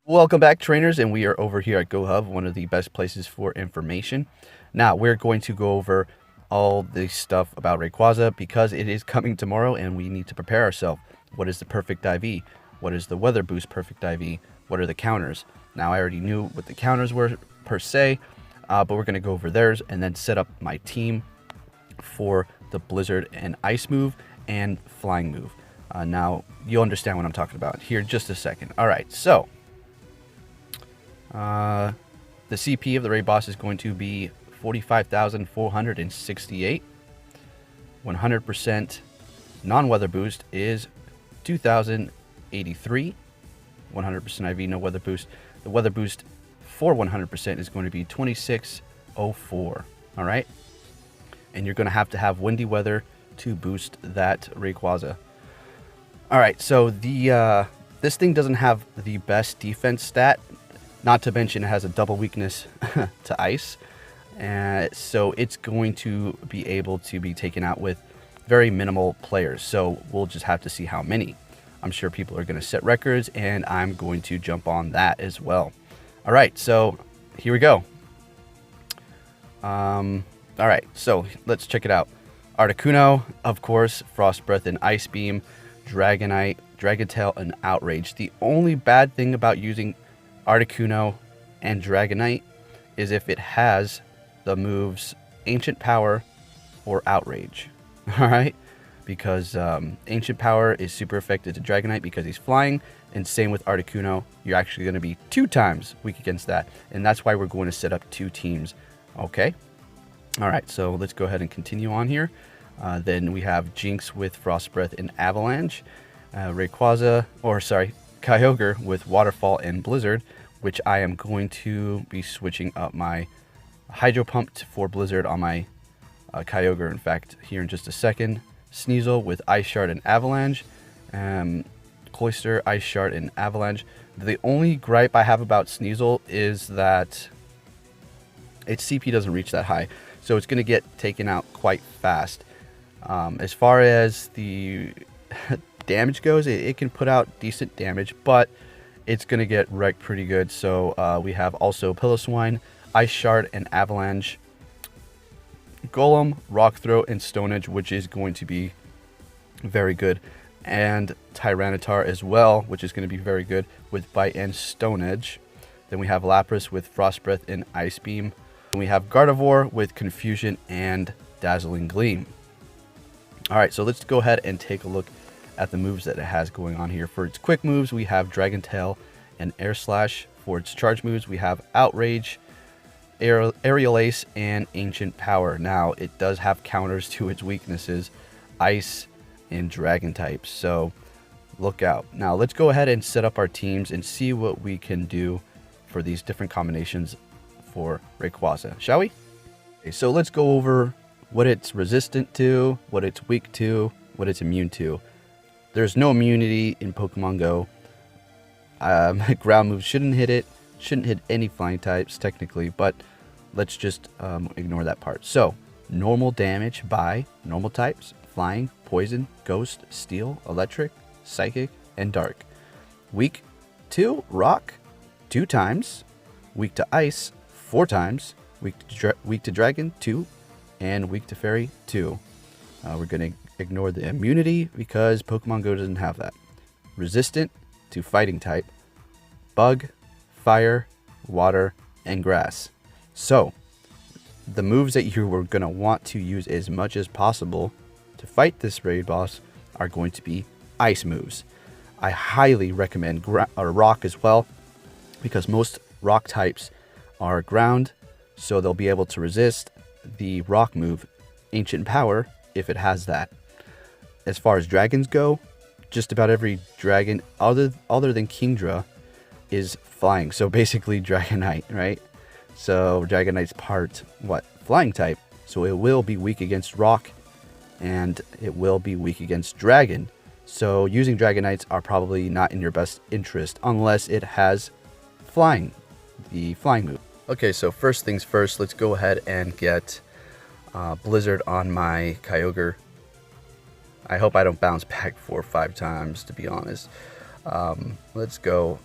Welcome back, trainers, and we are over here at GoHub, one of the best places for information. Now, we're going to go over all the stuff about Rayquaza because it is coming tomorrow and we need to prepare ourselves. What is the perfect IV? What is the weather boost perfect IV? What are the counters? Now, I already knew what the counters were per se, but we're going to go over theirs and then set up my team for the Blizzard and Ice move and Flying move. Now, you'll understand what I'm talking about here in just a second. All right, so the CP of the raid boss is going to be 45,468. 100% non-weather boost is 2,083. 100% IV, no weather boost. The weather boost for 100% is going to be 2604. All right? And you're going to have windy weather to boost that Rayquaza. All right, so this thing doesn't have the best defense stat. Not to mention it has a double weakness to ice. So it's going to be able to be taken out with very minimal players. So we'll just have to see how many. I'm sure people are going to set records, and I'm going to jump on that as well. All right, so here we go. All right, so let's check it out. Articuno, of course, Frost Breath and Ice Beam, Dragonite, Dragon Tail, and Outrage. The only bad thing about using Articuno and Dragonite is if it has the moves Ancient Power or Outrage. Alright? Because Ancient Power is super effective to Dragonite because he's flying, and same with Articuno. You're actually going to be 2 times weak against that, and that's why we're going to set up 2 teams. Okay? Alright, so let's go ahead and continue on here. Then we have Jinx with Frost Breath and Avalanche, Rayquaza, Kyogre with Waterfall and Blizzard, which I am going to be switching up my Hydro Pump for Blizzard on my Kyogre, in fact, here in just a second. Sneasel with Ice Shard and Avalanche, Cloyster, Ice Shard, and Avalanche. The only gripe I have about Sneasel is that its CP doesn't reach that high, so it's going to get taken out quite fast. As far as the damage goes, it can put out decent damage, but it's going to get wrecked pretty good. So we have also Piloswine, Ice Shard, and Avalanche, Golem, Rock Throw, and Stone Edge, which is going to be very good, and Tyranitar as well, which is going to be very good with Bite and Stone Edge. Then we have Lapras with Frost Breath and Ice Beam. And we have Gardevoir with Confusion and Dazzling Gleam. Alright, so let's go ahead and take a look at the moves that it has going on here. For its quick moves, we have Dragon Tail and Air Slash. For its charge moves, we have Outrage, Aerial Ace, and Ancient Power. Now, it does have counters to its weaknesses, Ice and Dragon types, so look out. Now, let's go ahead and set up our teams and see what we can do for these different combinations for Rayquaza, shall we? Okay, so let's go over what it's resistant to, what it's weak to, what it's immune to. There's no immunity in Pokemon Go. Ground moves shouldn't hit it. Shouldn't hit any flying types, technically, but let's just ignore that part. So, normal damage by normal types: Flying, Poison, Ghost, Steel, Electric, Psychic, and Dark. Weak to Rock, 2 times. Weak to Ice, 4 times. Weak to Dragon, 2. And weak to Fairy, 2. We're going to ignore the immunity because Pokemon Go doesn't have that. Resistant to Fighting type: Bug, Fire, Water, and Grass. So, the moves that you were going to want to use as much as possible to fight this raid boss are going to be ice moves. I highly recommend rock as well, because most rock types are ground, so they'll be able to resist the rock move Ancient Power if it has that. As far as dragons go, just about every dragon other than Kingdra is flying. So basically Dragonite, right? So Dragonite's part flying type, so it will be weak against rock and it will be weak against dragon. So using Dragonites are probably not in your best interest unless it has flying, the flying move. Okay, so first things first, let's go ahead and get Blizzard on my Kyogre. I hope I don't bounce back 4 or 5 times, to be honest. Let's go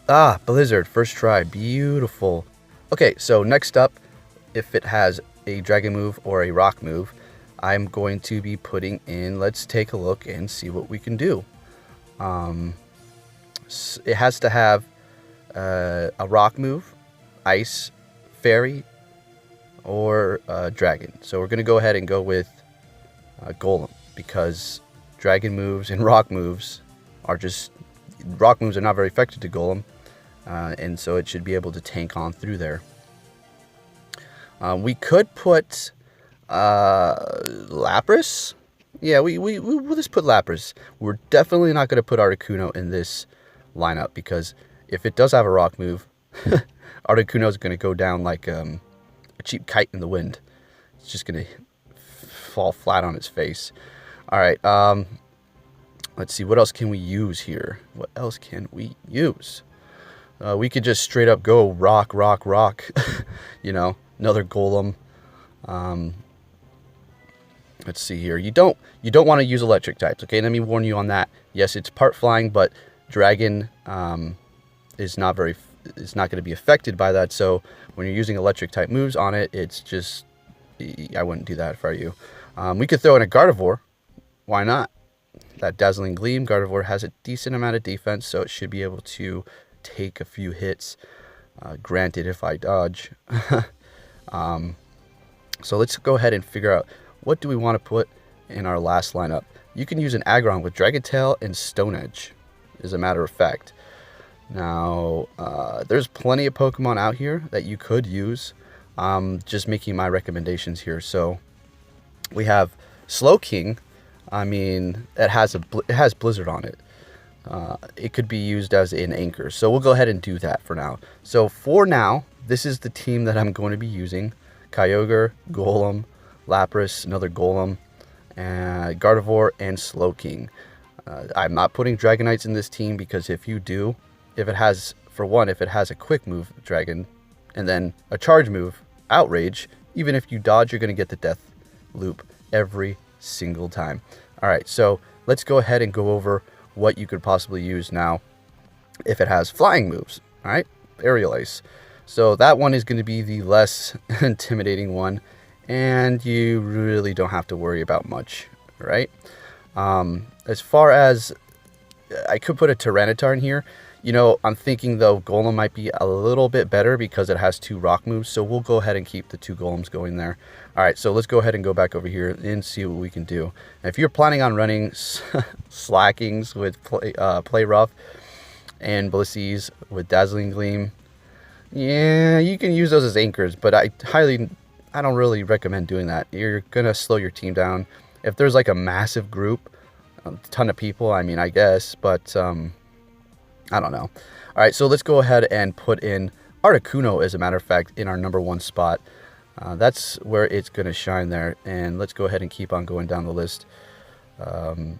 Ah, Blizzard, first try. Beautiful. Okay, so next up, if it has a dragon move or a rock move, I'm going to be putting in, let's take a look and see what we can do. It has to have a rock move, ice, fairy, or dragon. So we're going to go ahead and go with golem, because dragon moves and rock moves are not very effective to golem, and so it should be able to tank on through there. We could put Lapras. Yeah, we'll just put Lapras. We're definitely not going to put Articuno in this lineup, because if it does have a rock move, Articuno is going to go down like a cheap kite in the wind. It's just going to fall flat on its face. All right, let's see. What else can we use here? What else can we use? We could just straight up go rock. You know, another golem. Let's see here. You don't want to use electric types. Okay, let me warn you on that. Yes, it's part flying, but dragon is not going to be affected by that. So when you're using electric type moves on it, it's just, I wouldn't do that if I were you. We could throw in a Gardevoir. Why not? That Dazzling Gleam. Gardevoir has a decent amount of defense, so it should be able to take a few hits. Granted, if I dodge. So let's go ahead and figure out, what do we want to put in our last lineup? You can use an Aggron with Dragon Tail and Stone Edge, as a matter of fact. Now, there's plenty of Pokemon out here that you could use. Just making my recommendations here. So we have Slowking. I mean, it has Blizzard on it. It could be used as an anchor. So we'll go ahead and do that for now. So for now, this is the team that I'm going to be using. Kyogre, Golem, Lapras, another Golem, and Gardevoir, and Slowking. I'm not putting Dragonites in this team, because if you do, if it has a quick move, Dragon, and then a charge move, Outrage, even if you dodge, you're going to get the death loop every single time. All right, so let's go ahead and go over what you could possibly use now if it has flying moves. All right, Aerial Ace. So that one is going to be the less intimidating one, and you really don't have to worry about much, right? As far as, I could put a Tyranitar in here. You know, I'm thinking though Golem might be a little bit better because it has 2 rock moves, so we'll go ahead and keep the 2 Golems going there. All right, so let's go ahead and go back over here and see what we can do. Now, if you're planning on running Slackings with Play Rough and Blissey's with Dazzling Gleam, yeah, you can use those as anchors, but I don't really recommend doing that. You're gonna slow your team down. If there's like a massive group, a ton of people, I mean, I guess, but I don't know. All right, so let's go ahead and put in Articuno, as a matter of fact, in our #1 spot. That's where it's going to shine there. And let's go ahead and keep on going down the list. You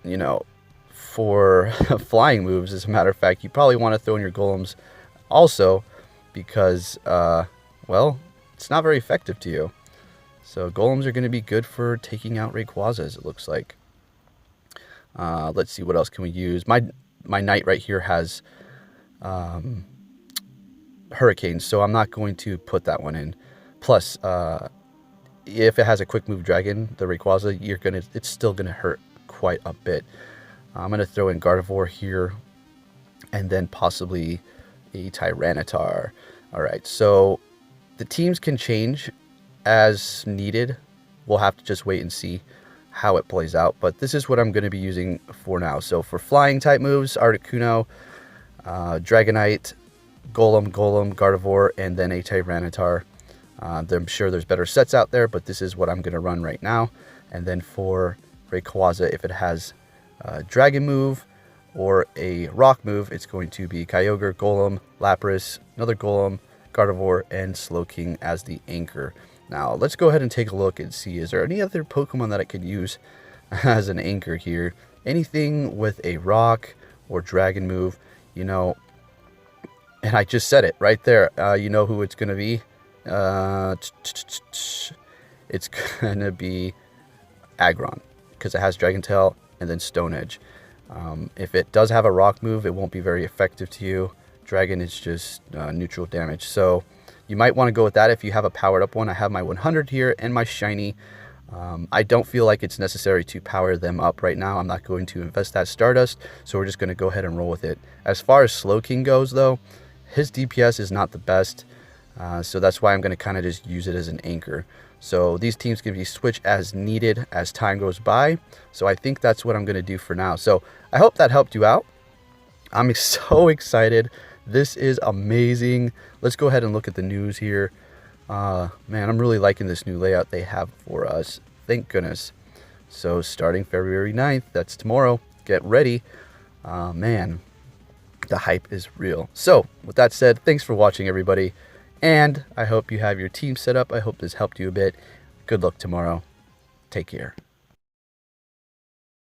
know, for flying moves, as a matter of fact, you probably want to throw in your Golems also, because, well, it's not very effective to you. So Golems are going to be good for taking out Rayquaza, as it looks like. Let's see, what else can we use? My Knight right here has Hurricanes, so I'm not going to put that one in. Plus, if it has a quick move Dragon, the Rayquaza, it's still gonna hurt quite a bit. I'm gonna throw in Gardevoir here, and then possibly a Tyranitar. All right, so the teams can change as needed. We'll have to just wait and see how it plays out, but this is what I'm going to be using for now. So for flying type moves, Articuno, Dragonite, Golem, Gardevoir, and then a Tyranitar. I'm sure there's better sets out there, but this is what I'm going to run right now. And then for Rayquaza, if it has a Dragon move or a Rock move, it's going to be Kyogre, Golem, Lapras, another Golem, Gardevoir, and Slowking as the anchor. Now, let's go ahead and take a look and see, is there any other Pokemon that I could use as an anchor here? Anything with a Rock or Dragon move, you know, and I just said it right there. You know who it's going to be? It's going to be Aggron, because it has Dragon Tail and then Stone Edge. If it does have a rock move, it won't be very effective to you. Dragon is just neutral damage. So you might want to go with that if you have a powered up one. I have my 100 here and my shiny. I don't feel like it's necessary to power them up right now. I'm not going to invest that Stardust, so we're just going to go ahead and roll with it. As far as Slowking goes, though, his DPS is not the best, so that's why I'm going to kind of just use it as an anchor. So these teams can be switched as needed as time goes by, so I think that's what I'm going to do for now. So I hope that helped you out. I'm so excited. This is amazing. Let's go ahead and look at the news here. Man, I'm really liking this new layout they have for us. Thank goodness. So starting February 9th, that's tomorrow. Get ready. Man, the hype is real. So with that said, thanks for watching, everybody. And I hope you have your team set up. I hope this helped you a bit. Good luck tomorrow. Take care.